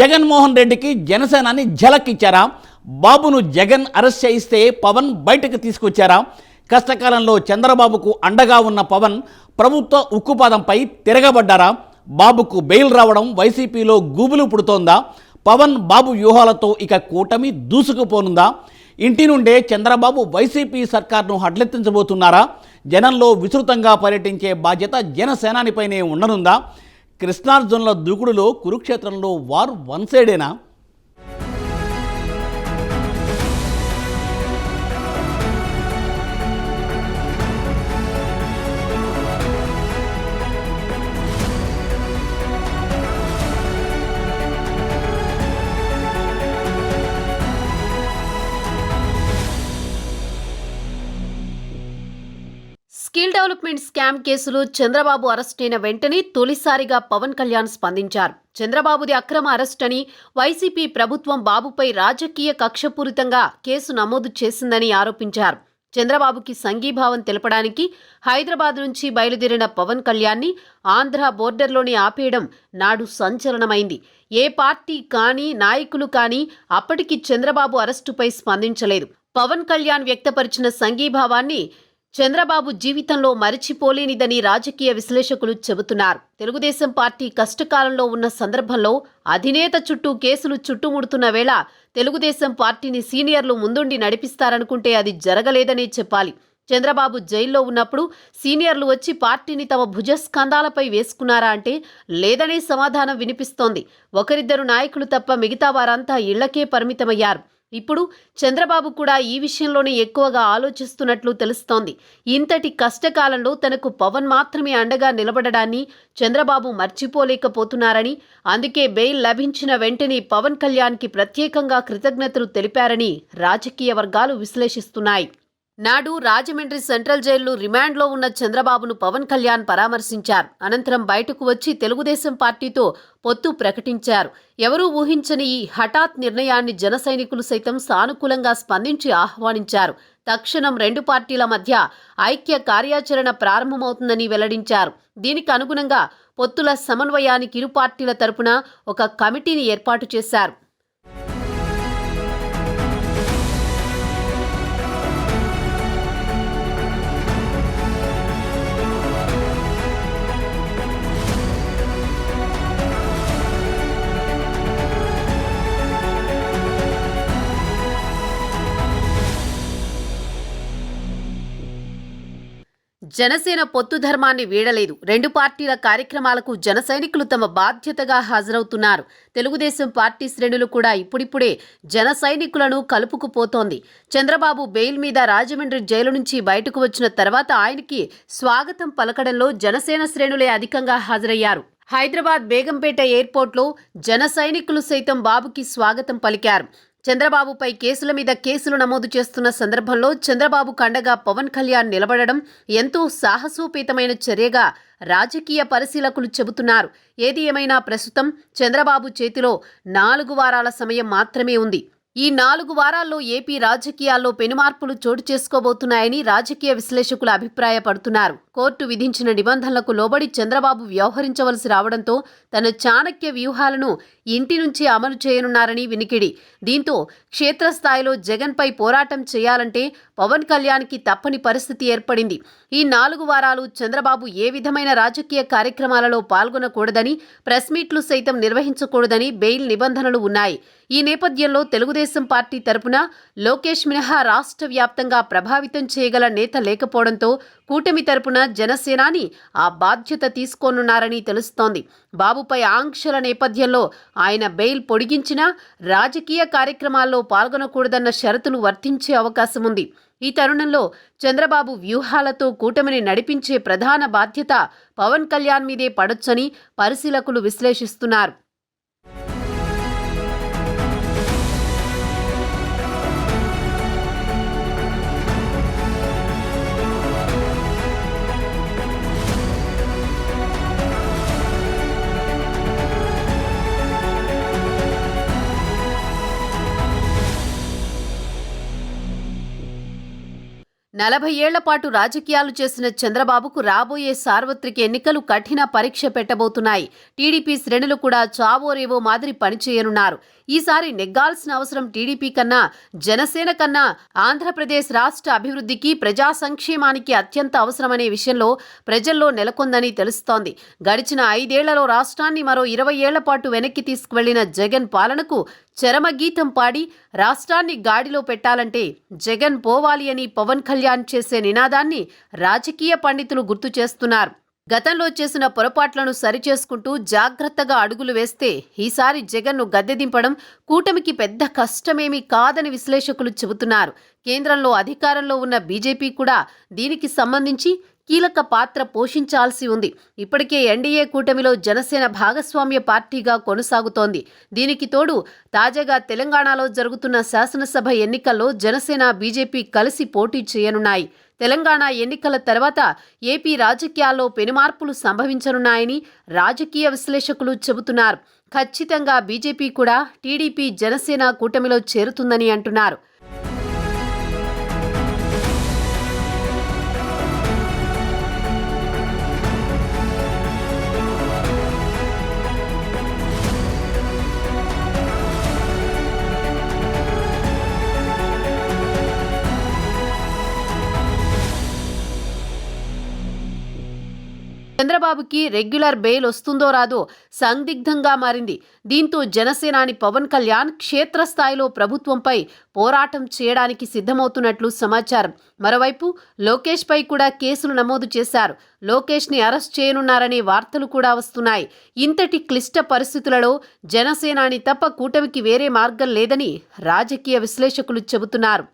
జగన్మోహన్ రెడ్డికి జనసేనాని ఝలక్ ఇచ్చారా? బాబును జగన్ అరెస్ట్ చేయిస్తే పవన్ బయటకు తీసుకొచ్చారా? కష్టకాలంలో చంద్రబాబుకు అండగా ఉన్న పవన్ ప్రభుత్వ ఉక్కుపాదంపై తిరగబడ్డారా? బాబుకు బెయిల్ రావడం వైసీపీలో గూబులు పుడుతోందా? పవన్ బాబు వ్యూహాలతో ఇక కూటమి దూసుకుపోనుందా? ఇంటి నుండే చంద్రబాబు వైసీపీ సర్కార్ను హడ్లెత్తించబోతున్నారా? జనంలో విస్తృతంగా పర్యటించే బాధ్యత జనసేనానిపైనే ఉండనుందా? కృష్ణార్జునుల దూకుడులో కురుక్షేత్రంలో వారు వన్ సైడేనా? స్కిల్ డెవలప్మెంట్ స్కామ్ కేసులో చంద్రబాబు అరెస్టైన వెంటనే తొలిసారిగా పవన్ కళ్యాణ్ స్పందించారు. చంద్రబాబుది అక్రమ అరెస్ట్ అని, వైసీపీ ప్రభుత్వం బాబుపై రాజకీయ కక్షపూరితంగా కేసు నమోదు చేసిందని ఆరోపించారు. చంద్రబాబుకి సంఘీభావం తెలపడానికి హైదరాబాద్ నుంచి బయలుదేరిన పవన్ కళ్యాణ్ని ఆంధ్ర బోర్డర్లోనే ఆపేయడం నాడు సంచలనమైంది. ఏ పార్టీ కానీ నాయకులు కానీ అప్పటికి చంద్రబాబు అరెస్టుపై స్పందించలేదు. పవన్ కళ్యాణ్ వ్యక్తపరిచిన సంఘీభావాన్ని చంద్రబాబు జీవితంలో మరిచిపోలేనిదని రాజకీయ విశ్లేషకులు చెబుతున్నారు. తెలుగుదేశం పార్టీ కష్టకాలంలో ఉన్న సందర్భంలో అధినేత చుట్టూ కేసులు చుట్టుముడుతున్న వేళ తెలుగుదేశం పార్టీని సీనియర్లు ముందుండి నడిపిస్తారనుకుంటే అది జరగలేదనే చెప్పాలి. చంద్రబాబు జైల్లో ఉన్నప్పుడు సీనియర్లు వచ్చి పార్టీని తమ భుజస్కంధాలపై వేసుకున్నారా అంటే లేదనే సమాధానం వినిపిస్తోంది. ఒకరిద్దరు నాయకులు తప్ప మిగతా వారంతా ఇళ్లకే పరిమితమయ్యారు. ఇప్పుడు చంద్రబాబు కూడా ఈ విషయంలోనే ఎక్కువగా ఆలోచిస్తున్నట్లు తెలుస్తోంది. ఇంతటి కష్టకాలంలో తనకు పవన్ మాత్రమే అండగా నిలబడడాన్ని చంద్రబాబు మర్చిపోలేకపోతున్నారని, అందుకే బెయిల్ లభించిన వెంటనే పవన్ కళ్యాణ్కి ప్రత్యేకంగా కృతజ్ఞతలు తెలిపారని రాజకీయ వర్గాలు విశ్లేషిస్తున్నాయి. నాడు రాజమండ్రి సెంట్రల్ జైల్లో రిమాండ్లో ఉన్న చంద్రబాబును పవన్ కళ్యాణ్ పరామర్శించారు. అనంతరం బయటకు వచ్చి తెలుగుదేశం పార్టీతో పొత్తు ప్రకటించారు. ఎవరూ ఊహించని ఈ హఠాత్ నిర్ణయాన్ని జన సైనికులు సైతం సానుకూలంగా స్పందించి ఆహ్వానించారు. తక్షణం రెండు పార్టీల మధ్య ఐక్య కార్యాచరణ ప్రారంభమవుతుందని వెల్లడించారు. దీనికి అనుగుణంగా పొత్తుల సమన్వయానికి ఇరు పార్టీల తరపున ఒక కమిటీని ఏర్పాటు చేశారు. జనసేన పొత్తు ధర్మాన్ని వీడలేదు. రెండు పార్టీల కార్యక్రమాలకు జన సైనికులు తమ బాధ్యతగా హాజరవుతున్నారు. తెలుగుదేశం పార్టీ శ్రేణులు కూడా ఇప్పుడిప్పుడే జన సైనికులను కలుపుకుపోతోంది. చంద్రబాబు బెయిల్ మీద రాజమండ్రి జైలు నుంచి బయటకు వచ్చిన తర్వాత ఆయనకి స్వాగతం పలకడంలో జనసేన శ్రేణులే అధికంగా హాజరయ్యారు. హైదరాబాద్ బేగంపేట ఎయిర్పోర్ట్లో జన సైనికులు సైతం బాబుకి స్వాగతం పలికారు. చంద్రబాబుపై కేసుల మీద కేసులు నమోదు చేస్తున్న సందర్భంలో చంద్రబాబు కండగా పవన్ కళ్యాణ్ నిలబడడం ఎంతో సాహసోపేతమైన చర్యగా రాజకీయ పరిశీలకులు చెబుతున్నారు. ఏది ఏమైనా ప్రస్తుతం చంద్రబాబు చేతిలో 4 వారాల సమయం మాత్రమే ఉంది. ఈ 4 వారాల్లో ఏపీ రాజకీయాల్లో పెనుమార్పులు చోటు చేసుకోబోతున్నాయని రాజకీయ విశ్లేషకులు అభిప్రాయపడుతున్నారు. కోర్టు విధించిన నిబంధనలకు లోబడి చంద్రబాబు వ్యవహరించవలసి రావడంతో తన చాణక్య వ్యూహాలను ఇంటి నుంచి అమలు చేయనున్నారని వినికిడి. దీంతో క్షేత్రస్థాయిలో జగన్పై పోరాటం చేయాలంటే పవన్ కళ్యాణ్కి తప్పని పరిస్థితి ఏర్పడింది. ఈ 4 వారాలు చంద్రబాబు ఏ విధమైన రాజకీయ కార్యక్రమాలలో పాల్గొనకూడదని, ప్రెస్ మీట్లు సైతం నిర్వహించకూడదని బెయిల్ నిబంధనలు ఉన్నాయి. ఈ నేపథ్యంలో తెలుగుదేశం పార్టీ తరపున లోకేష్ మినహా రాష్ట్ర వ్యాప్తంగా ప్రభావితం చేయగల నేత లేకపోవడంతో కూటమి తరపున జనసేనాని ఆ బాధ్యత తీసుకోనున్నారని తెలుస్తోంది. బాబుపై ఆంక్షల నేపథ్యంలో ఆయన బెయిల్ పొడిగించినా రాజకీయ కార్యక్రమాల్లో పాల్గొనకూడదన్న షరతులు వర్తించే అవకాశం ఉంది. ఈ తరుణంలో చంద్రబాబు వ్యూహాలతో కూటమిని నడిపించే ప్రధాన బాధ్యత పవన్ కళ్యాణ్ మీదే పడొచ్చని పరిశీలకులు విశ్లేషిస్తున్నారు. 40 ఏళ్ల పాటు రాజకీయాలు చేసిన చంద్రబాబుకు రాబోయే సార్వత్రిక ఎన్నికలు కఠిన పరీక్ష పెట్టబోతున్నాయి. టీడీపీ శ్రేణులు కూడా చావోరేవో మాదిరి పనిచేయనున్నారు. ఈసారి నెగ్గాల్సిన అవసరం టీడీపీ కన్నా, జనసేన కన్నా ఆంధ్రప్రదేశ్ రాష్ట్ర అభివృద్ధికి, ప్రజా సంక్షేమానికి అత్యంత అవసరమనే విషయంలో ప్రజల్లో నెలకొందని తెలుస్తోంది. గడిచిన 5 ఏళ్లలో రాష్ట్రాన్ని మరో 20 ఏళ్ల పాటు వెనక్కి తీసుకువెళ్లిన జగన్ పాలనకు చరమగీతం పాడి రాష్ట్రాన్ని గాడిలో పెట్టాలంటే జగన్ పోవాలి అని పవన్ కళ్యాణ్ చేసే నినాదాన్ని రాజకీయ పండితులు గుర్తు చేస్తున్నారు. గతంలో చేసిన పొరపాట్లను సరిచేసుకుంటూ జాగ్రత్తగా అడుగులు వేస్తే ఈసారి జగన్ను గద్దె దింపడం కూటమికి పెద్ద కష్టమేమీ కాదని విశ్లేషకులు చెబుతున్నారు. కేంద్రంలో అధికారంలో ఉన్న బీజేపీ కూడా దీనికి సంబంధించి కీలక పాత్ర పోషించాల్సి ఉంది. ఇప్పటికే ఎన్డీఏ కూటమిలో జనసేన భాగస్వామ్య పార్టీగా కొనసాగుతోంది. దీనికి తోడు తాజాగా తెలంగాణలో జరుగుతున్న శాసనసభ ఎన్నికల్లో జనసేన, బీజేపీ కలిసి పోటీ చేయనున్నాయి. తెలంగాణ ఎన్నికల తర్వాత ఏపీ రాజకీయాల్లో పెనుమార్పులు సంభవించనున్నాయని రాజకీయ విశ్లేషకులు చెబుతున్నారు. ఖచ్చితంగా బీజేపీ కూడా టీడీపీ, జనసేన కూటమిలో చేరుతుందని అంటున్నారు. చంద్రబాబుకి రెగ్యులర్ బెయిల్ వస్తుందో రాదో సందిగ్ధంగా మారింది. దీంతో జనసేనాని పవన్ కళ్యాణ్ క్షేత్రస్థాయిలో ప్రభుత్వంపై పోరాటం చేయడానికి సిద్ధమవుతున్నట్లు సమాచారం. మరోవైపు లోకేష్ పై కూడా కేసులు నమోదు చేశారు. లోకేష్ ని అరెస్ట్ చేయనున్నారనే వార్తలు కూడా వస్తున్నాయి. ఇంతటి క్లిష్ట పరిస్థితులలో జనసేనాని తప్ప కూటమికి వేరే మార్గం లేదని రాజకీయ విశ్లేషకులు చెబుతున్నారు.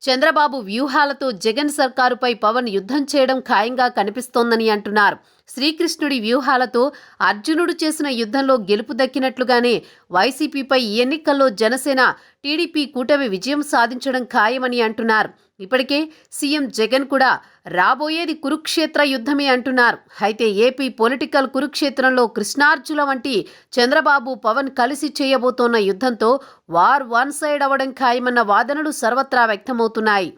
చంద్రబాబు వ్యూహాలతో జగన్ సర్కారుపై పవన్ యుద్ధం చేయడం ఖాయంగా కనిపిస్తోందని అంటున్నారు. శ్రీకృష్ణుడి వ్యూహాలతో అర్జునుడు చేసిన యుద్ధంలో గెలుపు దక్కినట్లుగానే వైసీపీపై ఈ ఎన్నికల్లో జనసేన, టీడీపీ కూటమి విజయం సాధించడం ఖాయమని అంటున్నారు. ఇప్పటికే సీఎం జగన్ కూడా రాబోయేది కురుక్షేత్ర యుద్ధమే అంటున్నారు. అయితే ఏపీ పొలిటికల్ కురుక్షేత్రంలో కృష్ణార్జున వంటి చంద్రబాబు, పవన్ కలిసి చేయబోతోన్న యుద్ధంతో వార్ వన్ సైడ్ అవ్వడం ఖాయమన్న వాదనలు సర్వత్రా వ్యక్తమవుతున్నాయి.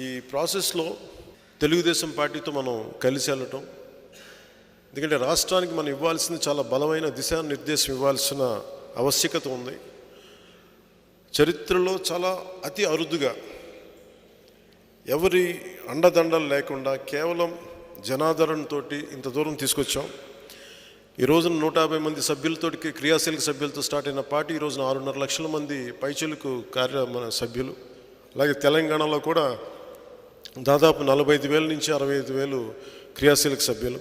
ఈ ప్రాసెస్లో తెలుగుదేశం పార్టీతో మనం కలిసి వెళ్ళటం, ఎందుకంటే రాష్ట్రానికి మనం ఇవ్వాల్సిన చాలా బలమైన దిశానిర్దేశం ఇవ్వాల్సిన ఆవశ్యకత ఉంది. చరిత్రలో చాలా అతి అరుదుగా ఎవరి అండదండలు లేకుండా కేవలం జనాదరణతో ఇంత దూరం తీసుకొచ్చాం. ఈ రోజున 150 మంది సభ్యులతో, క్రియాశీలక సభ్యులతో స్టార్ట్ అయిన పార్టీ ఈ రోజున 6.5 లక్షల మంది పైచిలుకు మన సభ్యులు. అలాగే తెలంగాణలో కూడా దాదాపు 45,000 నుంచి 65,000 క్రియాశీలక సభ్యులు.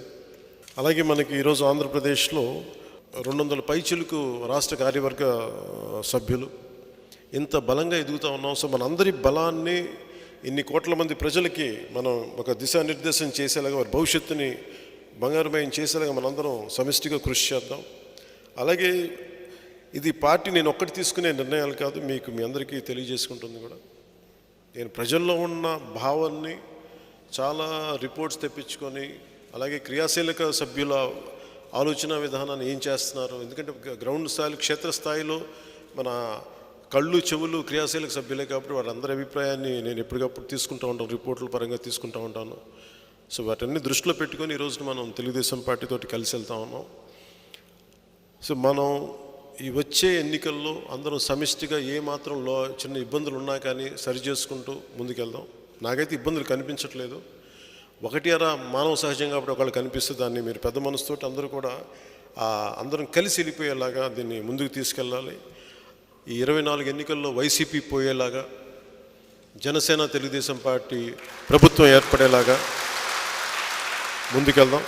అలాగే మనకి ఈరోజు ఆంధ్రప్రదేశ్లో 200 పైచిలుకు రాష్ట్ర కార్యవర్గ సభ్యులు. ఇంత బలంగా ఎదుగుతూ ఉన్నాం. సో మనందరి బలాన్ని ఇన్ని కోట్ల మంది ప్రజలకి మనం ఒక దిశానిర్దేశం చేసేలాగా, వారి భవిష్యత్తుని బంగారుమయం చేసేలాగా మనందరం సమిష్టిగా కృషి చేద్దాం. అలాగే ఇది పార్టీ నేను ఒక్కటి తీసుకునే నిర్ణయాలు కాదు, మీకు మీ అందరికీ తెలియజేసుకుంటుంది కూడా. నేను ప్రజల్లో ఉన్న భావాన్ని చాలా రిపోర్ట్స్ తెప్పించుకొని, అలాగే క్రియాశీలక సభ్యుల ఆలోచన విధానాన్ని ఏం చేస్తున్నారు, ఎందుకంటే గ్రౌండ్ స్థాయిలో, క్షేత్రస్థాయిలో మన కళ్ళు చెవులు క్రియాశీలక సభ్యులే కాబట్టి వాళ్ళందరి అభిప్రాయాన్ని నేను ఎప్పటికప్పుడు తీసుకుంటూ ఉంటాను, రిపోర్టుల పరంగా తీసుకుంటూ ఉంటాను. సో వాటన్ని దృష్టిలో పెట్టుకొని ఈరోజు మనం తెలుగుదేశం పార్టీతోటి కలిసి వెళ్తా ఉన్నాం. సో మనం ఈ వచ్చే ఎన్నికల్లో అందరం సమిష్టిగా ఏమాత్రం చిన్న ఇబ్బందులు ఉన్నా కానీ సరి చేసుకుంటూ ముందుకెళ్దాం. నాకైతే ఇబ్బందులు కనిపించట్లేదు. ఒకటి అరా మానవ సహజంగా కాబట్టి ఒకళ్ళు కనిపిస్తే దాన్ని మీరు పెద్ద మనసుతోటి అందరూ కూడా అందరం కలిసి వెళ్ళిపోయేలాగా దీన్ని ముందుకు తీసుకెళ్ళాలి. ఈ 24 ఎన్నికల్లో వైసీపీ పోయేలాగా, జనసేన తెలుగుదేశం పార్టీ ప్రభుత్వం ఏర్పడేలాగా ముందుకెళ్దాం.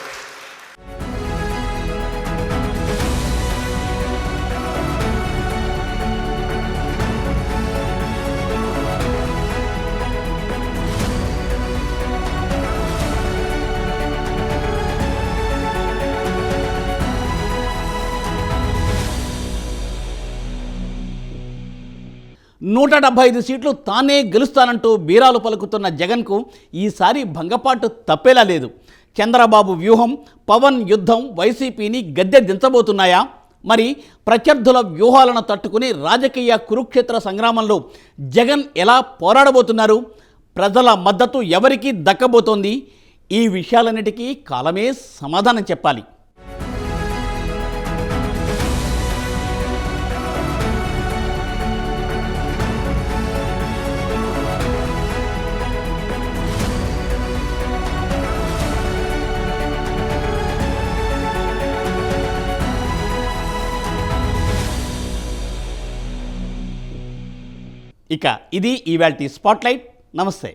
నూట 75 సీట్లు తానే గెలుస్తానంటూ బీరాలు పలుకుతున్న జగన్కు ఈసారి భంగపాటు తప్పేలా లేదు. చంద్రబాబు వ్యూహం, పవన్ యుద్ధం వైసీపీని గద్దె దించబోతున్నాయా? మరి ప్రత్యర్థుల వ్యూహాలను తట్టుకుని రాజకీయ కురుక్షేత్ర సంగ్రామంలో జగన్ ఎలా పోరాడబోతున్నారు? ప్రజల మద్దతు ఎవరికి దక్కబోతోంది? ఈ విషయాలన్నిటికీ కాలమే సమాధానం చెప్పాలి. ఇక ఇది ఇవాల్టి స్పాట్లైట్. నమస్తే.